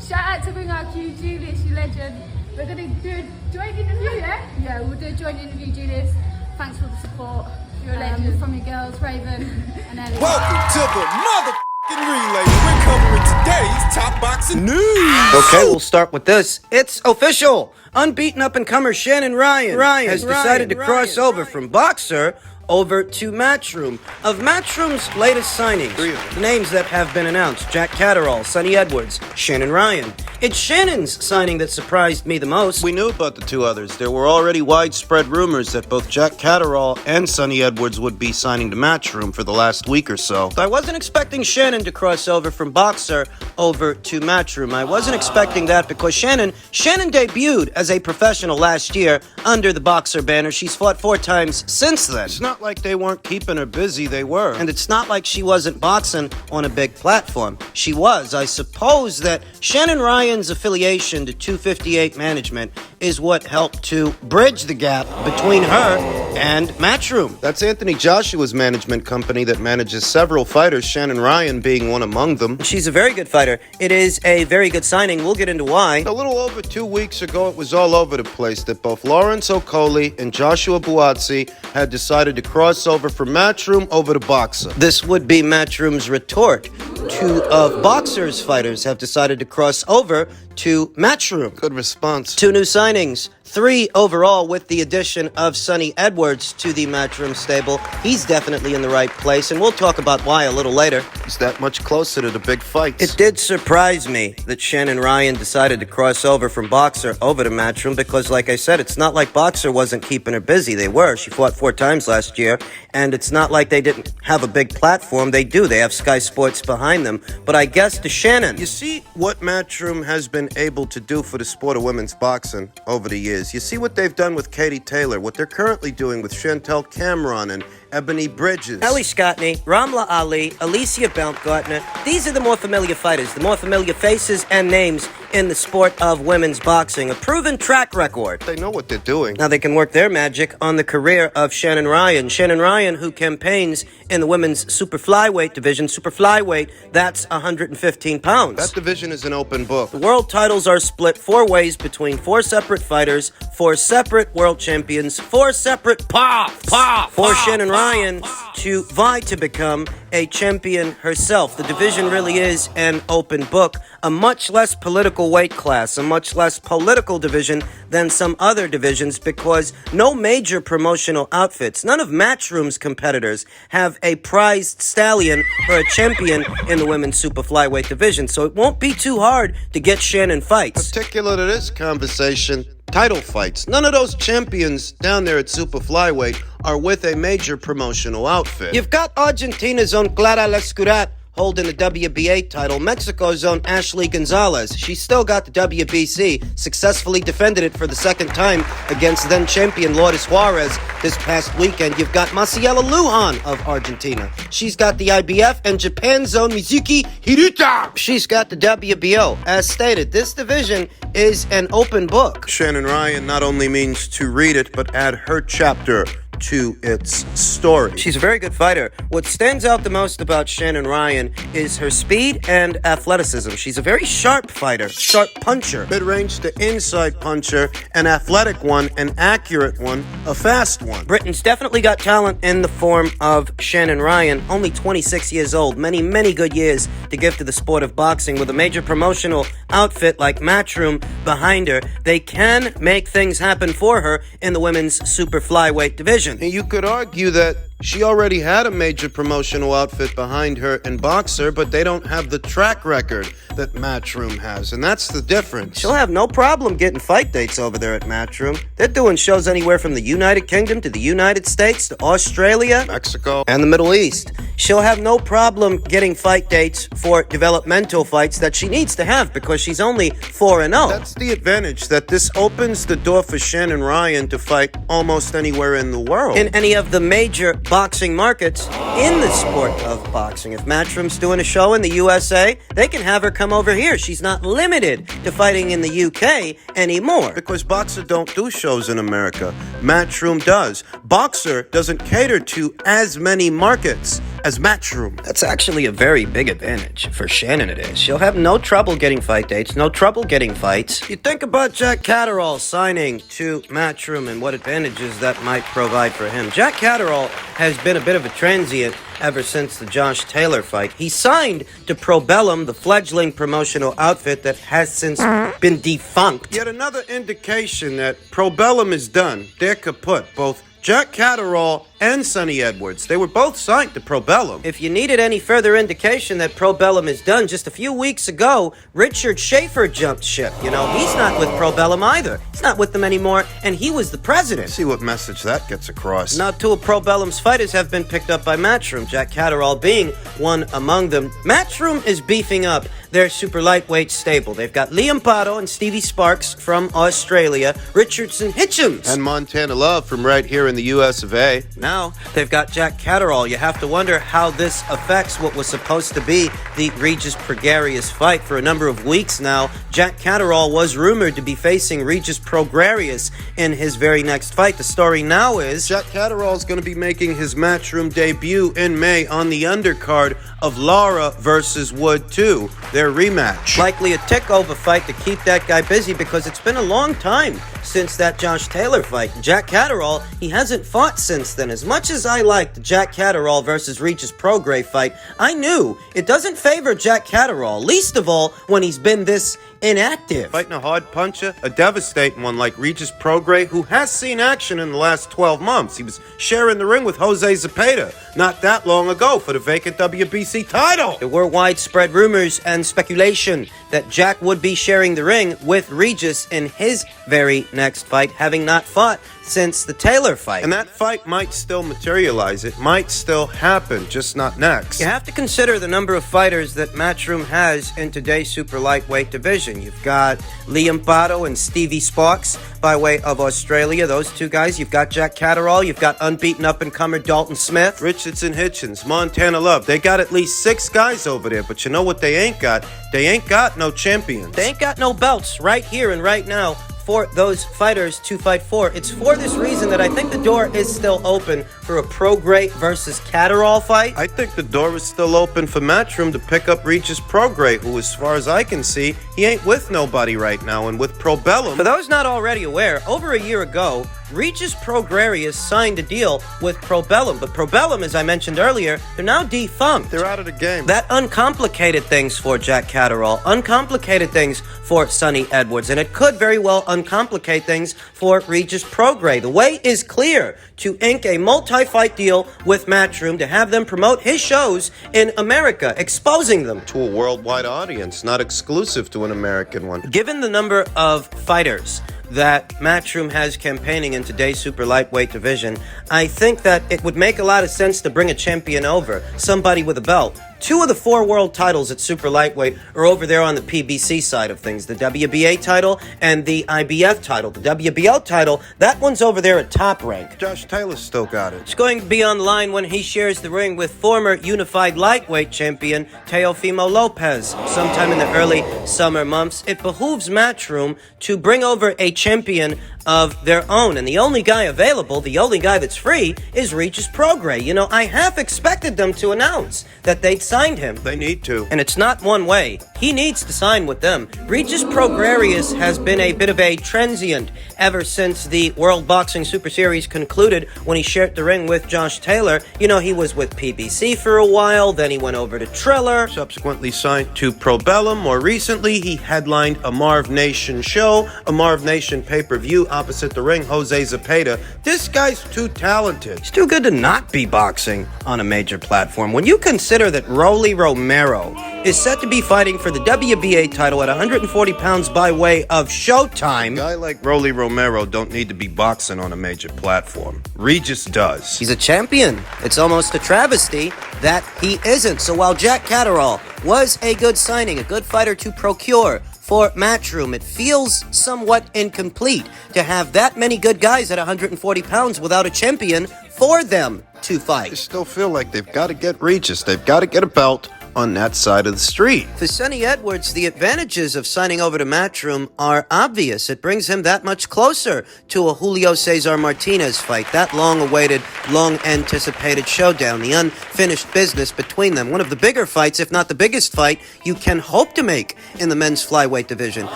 Shout out to Bring Our Q, Julius, you legend. We're going to do a joint interview, yeah? Yeah, we'll do a joint interview, Julius. Thanks for the support. You're a legend. From your girls, Raven and Ellie. Welcome to the motherfucking relay. We're covering today's top boxing news. Okay, we'll start with this. It's official. Unbeaten up-and-comer Shannon Ryan has decided to cross over from boxer over to Matchroom. Of Matchroom's latest signings, the names that have been announced: Jack Caterrall, Sonny Edwards, Shannon Ryan. It's Shannon's signing that surprised me the most. We knew about the two others. There were already widespread rumors that both Jack Caterrall and Sonny Edwards would be signing to Matchroom for the last week or so. I wasn't expecting Shannon to cross over from boxer over to Matchroom. I wasn't expecting that because Shannon debuted as a professional last year under the boxer banner. She's fought 4 times since then. It's not like they weren't keeping her busy, they were. And it's not like she wasn't boxing on a big platform. She was. I suppose that Shannon Ryan's affiliation to 258 Management is what helped to bridge the gap between her and Matchroom. That's Anthony Joshua's management company that manages several fighters, Shannon Ryan being one among them. She's a very good fighter. It is a very good signing. We'll get into why. A little over 2 weeks ago, it was all over the place that both Lawrence Okolie and Joshua Buatsi had decided to cross over from Matchroom over to boxer. This would be Matchroom's retort. 2 of boxer's fighters have decided to cross over to Matchroom. Good response. 2 new signings. 3 overall with the addition of Sonny Edwards to the Matchroom stable. He's definitely in the right place, and we'll talk about why a little later. He's that much closer to the big fights. It did surprise me that Shannon Ryan decided to cross over from boxer over to Matchroom because, like I said, it's not like boxer wasn't keeping her busy. They were. She fought 4 times last year, and it's not like they didn't have a big platform. They do. They have Sky Sports behind them. But I guess to Shannon... You see what Matchroom has been able to do for the sport of women's boxing over the years. You see what they've done with Katie Taylor, what they're currently doing with Chantel Cameron and Ebony Bridges. Ellie Scottney, Ramla Ali, Alicia Baumgartner. These are the more familiar fighters, the more familiar faces and names in the sport of women's boxing. A proven track record. They know what they're doing. Now they can work their magic on the career of Shannon Ryan. Shannon Ryan, who campaigns in the women's super flyweight division. Super flyweight, that's 115 pounds. That division is an open book. The world titles are split 4 ways between 4 separate fighters, 4 separate world champions, 4 separate for Shannon Ryan to vie to become a champion herself. The division really is an open book, a much less political weight class, a much less political division than some other divisions because no major promotional outfits, none of Matchroom's competitors have a prized stallion or a champion in the women's super flyweight division, so it won't be too hard to get Shannon fights. Particular to this conversation, title fights. None of those champions down there at super flyweight are with a major promotional outfit. You've got Argentina's own Clara Lescurat holding the WBA title, Mexico's own Ashley Gonzalez. She's still got the WBC, successfully defended it for the 2nd time against then-champion Lourdes Juarez this past weekend. You've got Maciela Lujan of Argentina. She's got the IBF, and Japan's own Mizuki Hiruta. She's got the WBO. As stated, this division is an open book. Shannon Ryan not only means to read it, but add her chapter to its story. She's a very good fighter. What stands out the most about Shannon Ryan is her speed and athleticism. She's a very sharp fighter, sharp puncher. Mid-range to inside puncher, an athletic one, an accurate one, a fast one. Britain's definitely got talent in the form of Shannon Ryan, only 26 years old, many good years to give to the sport of boxing. With a major promotional outfit like Matchroom behind her, they can make things happen for her in the women's super flyweight division. And you could argue that she already had a major promotional outfit behind her in boxer, but they don't have the track record that Matchroom has, and that's the difference. She'll have no problem getting fight dates over there at Matchroom. They're doing shows anywhere from the United Kingdom to the United States to Australia, Mexico, and the Middle East. She'll have no problem getting fight dates for developmental fights that she needs to have because she's only 4-0. That's the advantage, that this opens the door for Shannon Ryan to fight almost anywhere in the world. In any of the major boxing markets in the sport of boxing. If Matchroom's doing a show in the USA, they can have her come over here. She's not limited to fighting in the UK anymore. Because Boxer don't do shows in America. Matchroom does. Boxer doesn't cater to as many markets as Matchroom. That's actually a very big advantage. For Shannon it is. She'll have no trouble getting fight dates, no trouble getting fights. You think about Jack Caterrall signing to Matchroom and what advantages that might provide for him. Jack Caterrall has been a bit of a transient ever since the Josh Taylor fight. He signed to Probellum, the fledgling promotional outfit that has since been defunct. Yet another indication that Probellum is done. They're kaput. Both Jack Caterrall and Sonny Edwards. They were both signed to Probellum. If you needed any further indication that Probellum is done, just a few weeks ago, Richard Schaefer jumped ship. You know, he's not with Probellum either. He's not with them anymore, and he was the president. See what message that gets across. Now, two of Probellum's fighters have been picked up by Matchroom, Jack Caterrall being one among them. Matchroom is beefing up their super lightweight stable. They've got Liam Pardo and Stevie Sparks from Australia, Richardson Hitchens, And Montana Love from right here in the US of A. Now they've got Jack Caterrall. You have to wonder how this affects what was supposed to be the Regis Prograrius fight. For a number of weeks now, Jack Caterrall was rumored to be facing Regis Prograrius in his very next fight. The story now is Jack Caterrall is going to be making his Matchroom debut in May on the undercard of Lara versus Wood 2, their rematch. likely a tick-over fight to keep that guy busy because it's been a long time since that Josh Taylor fight. Jack Caterrall, he hasn't fought since then. As much as I liked the Jack Caterrall versus Regis Prograis fight, I knew it doesn't favor Jack Caterrall, least of all when he's been this inactive. Fighting a hard puncher, a devastating one like Regis Prograis, who has seen action in the last 12 months. He was sharing the ring with Jose Zepeda not that long ago for the vacant WBC title. There were widespread rumors and speculation that Jack would be sharing the ring with Regis in his very next fight, having not fought since the Taylor fight. And that fight might still materialize. It might still happen, just not next. You have to consider the number of fighters that Matchroom has in today's super lightweight division. You've got Liam Pardo and Stevie Sparks by way of Australia. Those two guys. You've got Jack Caterrall. You've got unbeaten up-and-comer Dalton Smith. Richardson Hitchens, Montana Love. They got at least 6 guys over there, but you know what they ain't got? They ain't got no champions. They ain't got no belts right here and right now for those fighters to fight for. It's for this reason that I think the door is still open for a Prograis versus Caterrall fight. I think the door is still open for Matchroom to pick up Regis Prograis, who, as far as I can see, he ain't with nobody right now. And with Probellum... For those not already aware, over a year ago, Regis Prograrius signed a deal with Probellum, but Probellum, as I mentioned earlier, they're now defunct. They're out of the game. That uncomplicated things for Jack Caterrall, uncomplicated things for Sonny Edwards, and it could very well uncomplicate things for Regis Prograis. The way is clear to ink a multi-fight deal with Matchroom to have them promote his shows in America, exposing them To a worldwide audience, not exclusive to an American one. Given the number of fighters that Matchroom has campaigning in today's super lightweight division, I think that it would make a lot of sense to bring a champion over, somebody with a belt. 2 of the 4 world titles at super lightweight are over there on the PBC side of things, the WBA title and the IBF title. The WBO title, that one's over there at Top Rank. Josh Taylor still got it. It's going to be on the line when he shares the ring with former unified lightweight champion Teofimo Lopez sometime in the early summer months. It behooves Matchroom to bring over a champion of their own, and the only guy available, the only guy that's free, is Regis Prograis. You know, I half expected them to announce that they'd signed him. They need to. And it's not one way. He needs to sign with them. Regis Prograrius has been a bit of a transient ever since the World Boxing Super Series concluded when he shared the ring with Josh Taylor. You know, he was with PBC for a while, then he went over to Triller. Subsequently signed to Probellum. More recently, he headlined a Marv Nation show, a Marv Nation pay-per-view opposite the ring, Jose Zepeda. This guy's too talented. It's too good to not be boxing on a major platform. When you consider that Rolly Romero is set to be fighting for the WBA title at 140 pounds by way of Showtime. A guy like Rolly Romero don't need to be boxing on a major platform. Regis does. He's a champion. It's almost a travesty that he isn't. So while Jack Caterrall was a good signing, a good fighter to procure for Matchroom, it feels somewhat incomplete to have that many good guys at 140 pounds without a champion for them to I fight. still feel like they've got to get Regis. They've got to get a belt on that side of the street. For Sonny Edwards, the advantages of signing over to Matchroom are obvious. It brings him that much closer to a Julio Cesar Martinez fight, that long-awaited, long-anticipated showdown, the unfinished business between them. One of the bigger fights, if not the biggest fight, you can hope to make in the men's flyweight division.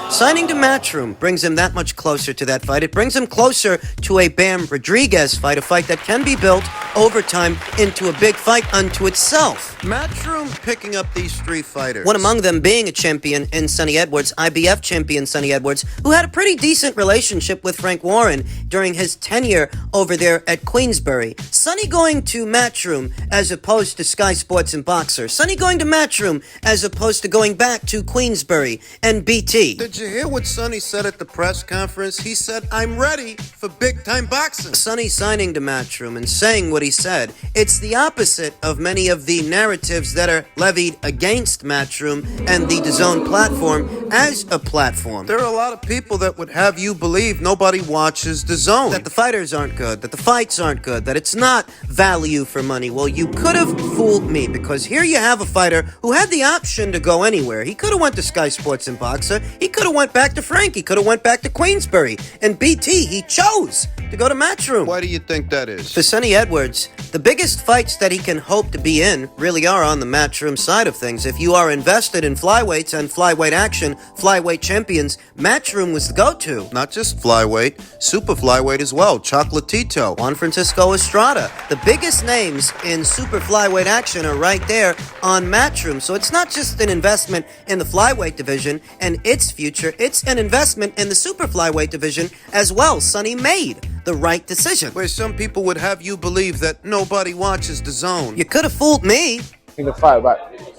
Signing to Matchroom brings him that much closer to that fight. It brings him closer to a Bam Rodriguez fight, a fight that can be built over time into a big fight unto itself. Matchroom picking up these three fighters. One among them being a champion in Sonny Edwards, IBF champion Sonny Edwards, who had a pretty decent relationship with Frank Warren during his tenure over there at Queensbury. Sonny going to Matchroom as opposed to Sky Sports and Boxer. Sonny going to Matchroom as opposed to going back to Queensbury and BT. Did you hear what Sonny said at the press conference? He said, I'm ready for big-time boxing. Sonny signing to Matchroom and saying what he said, it's the opposite of many of the narratives that are levied against Matchroom and the DAZN platform as a platform. There are a lot of people that would have you believe nobody watches DAZN. That the fighters aren't good, that the fights aren't good, that it's not value for money. Well, you could have fooled me, because here you have a fighter who had the option to go anywhere. He could have went to Sky Sports and Boxer. He could have went back to Frank. He could have went back to Queensbury. And BT, he chose to go to Matchroom. Why do you think that is? For Sonny Edwards, the biggest fights that he can hope to be in really are on the Matchroom side of things. If you are invested in flyweights and flyweight action, flyweight champions, Matchroom was the go-to. Not just flyweight, super flyweight as well. Chocolatito. Juan Francisco Estrada. The biggest names in super flyweight action are right there on Matchroom. So it's not just an investment in the flyweight division and its future, it's an investment in the super flyweight division as well. Sonny made the right decision. Where some people would have you believe that nobody watches DAZN. You could have fooled me. Bring the fight back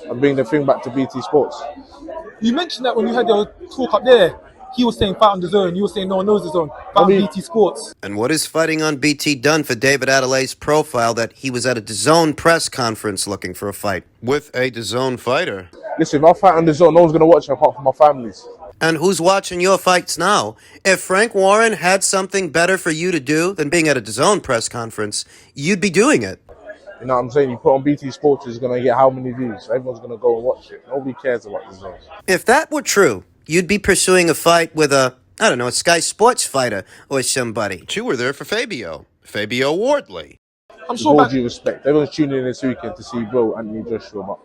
and bring the thing back to BT Sports. You mentioned that when you had your talk up there, he was saying fight on DAZN, you were saying no one knows DAZN, fight on BT Sports. And what is fighting on BT done for David Adeley's profile that he was at a DAZN press conference looking for a fight with a DAZN fighter? Listen, if I fight on DAZN, no one's going to watch it apart from my families. And who's watching your fights now? If Frank Warren had something better for you to do than being at a DAZN press conference, you'd be doing it. You know what I'm saying? You put on BT Sports, it's going to get how many views? Everyone's going to go and watch it. Nobody cares about DAZN. If that were true, you'd be pursuing a fight with a Sky Sports fighter or somebody. But you were there for Fabio Wardley. I'm With sure all due respect, everyone's tuning in this weekend to see Bro Anthony Joshua, but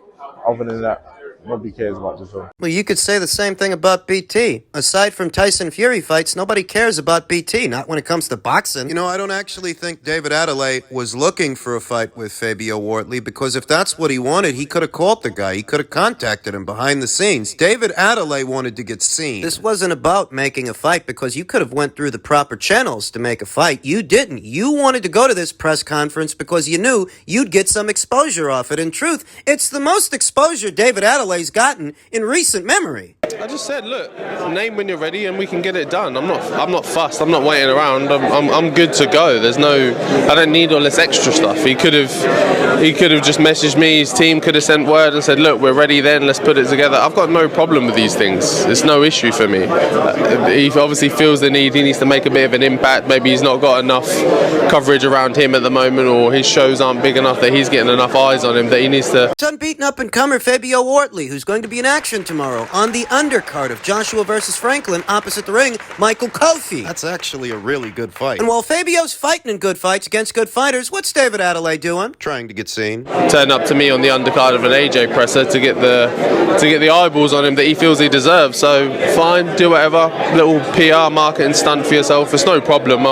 other than that, nobody cares about DAZN. Well, you could say the same thing about BT. Aside from Tyson Fury fights, nobody cares about BT, not when it comes to boxing. You know, I don't actually think David Adeley was looking for a fight with Fabio Wardley, because if that's what he wanted, he could have called the guy. He could have contacted him behind the scenes. David Adeley wanted to get seen. This wasn't about making a fight, because you could have went through the proper channels to make a fight. You didn't. You wanted to go to this press conference because you knew you'd get some exposure off it. In truth, it's the most exposure David Adeley's gotten in recent memory. I just said, look, name when you're ready and we can get it done. I'm not fussed. I'm not waiting around. I'm good to go. I don't need all this extra stuff. He could have just messaged me. His team could have sent word and said, look, we're ready then. Let's put it together. I've got no problem with these things. It's no issue for me. He obviously feels the need. He needs to make a bit of an impact. Maybe he's not got enough coverage around him at the moment, or his shows aren't big enough that he's getting enough eyes on him that he needs to. It's unbeaten up-and-comer Fabio Wardley, who's going to be in action tomorrow on the undercard of Joshua versus Franklin. Opposite the ring, Michael Kofi. That's actually a really good fight. And while Fabio's fighting in good fights against good fighters, what's David Adeley doing? Trying to get seen. Turn up to me on the undercard of an AJ presser to get the eyeballs on him that he feels he deserves. So fine, do whatever. Little PR marketing stunt for yourself. It's no problem.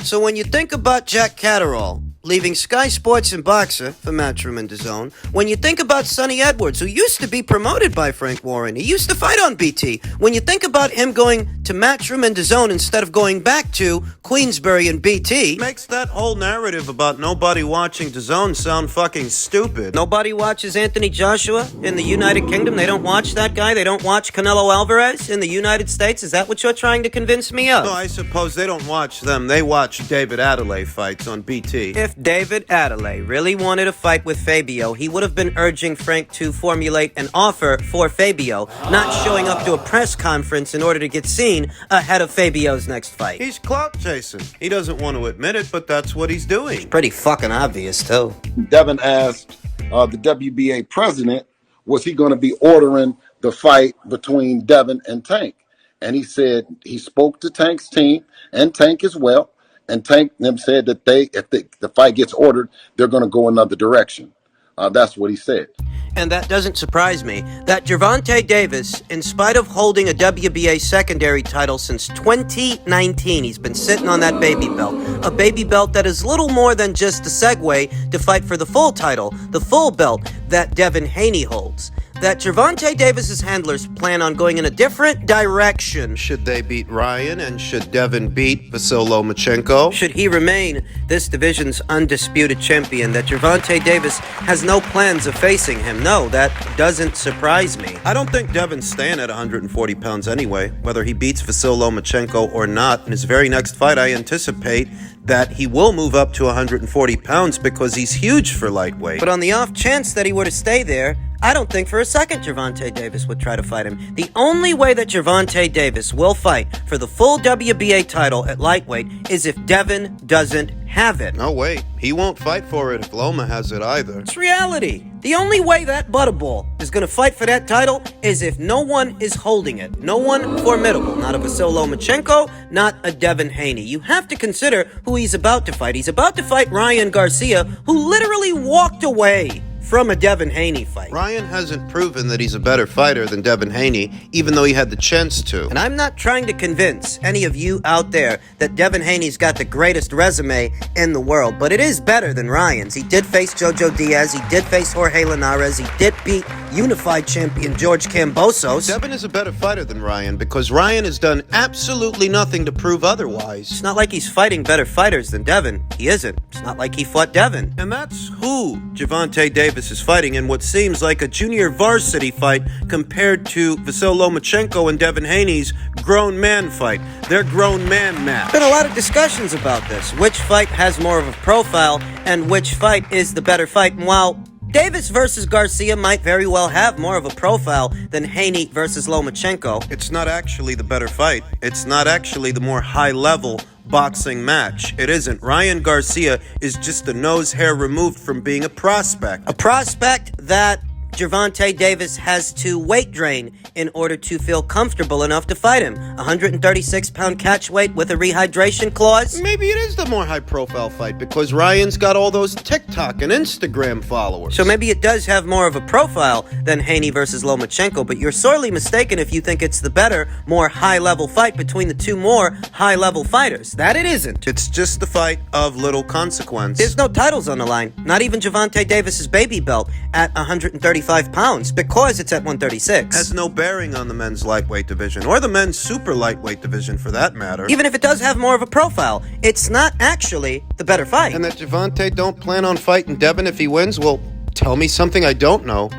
So when you think about Jack Caterrall leaving Sky Sports and Boxer for Matchroom and DAZN, when you think about Sonny Edwards, who used to be promoted by Frank Warren, he used to fight on BT, when you think about him going to Matchroom and DAZN instead of going back to Queensbury and BT, Makes that whole narrative about nobody watching DAZN sound fucking stupid. nobody watches Anthony Joshua in the United Kingdom. They don't watch that guy. They don't watch Canelo Alvarez in the United States. Is that what you're trying to convince me of? No, I suppose they don't watch them. They watch David Adeley fights on BT. If David Adeley really wanted a fight with Fabio, he would have been urging Frank to formulate an offer for Fabio, not showing up to a press conference in order to get seen ahead of Fabio's next fight. He's clout chasing. He doesn't want to admit it, but that's what he's doing. Pretty fucking obvious, too. Devin asked the WBA president was he going to be ordering the fight between Devin and Tank? And he said he spoke to Tank's team and Tank as well. And Tank them said that if the fight gets ordered, they're going to go another direction. That's what he said. And that doesn't surprise me, that Javonte Davis, in spite of holding a WBA secondary title since 2019, he's been sitting on that baby belt. A baby belt that is little more than just a segue to fight for the full title, the full belt that Devin Haney holds. That Javonte Davis's handlers plan on going in a different direction. Should they beat Ryan, and should Devin beat Vasyl Lomachenko? Should he remain this division's undisputed champion, that Javonte Davis has no plans of facing him. No, that doesn't surprise me. I don't think Devin's staying at 140 pounds anyway. Whether he beats Vasyl Lomachenko or not, in his very next fight, I anticipate that he will move up to 140 pounds because he's huge for lightweight. But on the off chance that he were to stay there, I don't think for a second Javonte Davis would try to fight him. The only way that Javonte Davis will fight for the full WBA title at lightweight is if Devin doesn't have it. No, wait. He won't fight for it if Loma has it either. It's reality. The only way that Butterball is going to fight for that title is if no one is holding it. No one formidable. Not a Vasyl Lomachenko, not a Devin Haney. You have to consider who he's about to fight. He's about to fight Ryan Garcia, who literally walked away from a Devin Haney fight. Ryan hasn't proven that he's a better fighter than Devin Haney, even though he had the chance to. And I'm not trying to convince any of you out there that Devin Haney's got the greatest resume in the world, but it is better than Ryan's. He did face Jojo Diaz, he did face Jorge Linares, he did beat unified champion George Kambosos. Devin is a better fighter than Ryan because Ryan has done absolutely nothing to prove otherwise. It's not like he's fighting better fighters than Devin. He isn't. It's not like he fought Devin. And that's who Javonte Davis is fighting in what seems like a junior varsity fight compared to Vasyl Lomachenko and Devin Haney's grown man fight, their grown man match. Been a lot of discussions about this. Which fight has more of a profile and which fight is the better fight? And while Davis versus Garcia might very well have more of a profile than Haney versus Lomachenko, it's not actually the better fight. It's not actually the more high-level boxing match. It isn't. Ryan Garcia is just a nose hair removed from being a prospect. A prospect that Javonte Davis has to weight drain in order to feel comfortable enough to fight him. 136-pound catch weight with a rehydration clause. Maybe it is the more high-profile fight because Ryan's got all those TikTok and Instagram followers. So maybe it does have more of a profile than Haney versus Lomachenko, but you're sorely mistaken if you think it's the better, more high-level fight between the two more high-level fighters. That it isn't. It's just the fight of little consequence. There's no titles on the line. Not even Javonte Davis's baby belt at 135 pounds because it's at 136. Has no bearing on the men's lightweight division or the men's super lightweight division for that matter. Even if it does have more of a profile, it's not actually the better fight. And that Javonte don't plan on fighting Devin if he wins? Well, tell me something I don't know.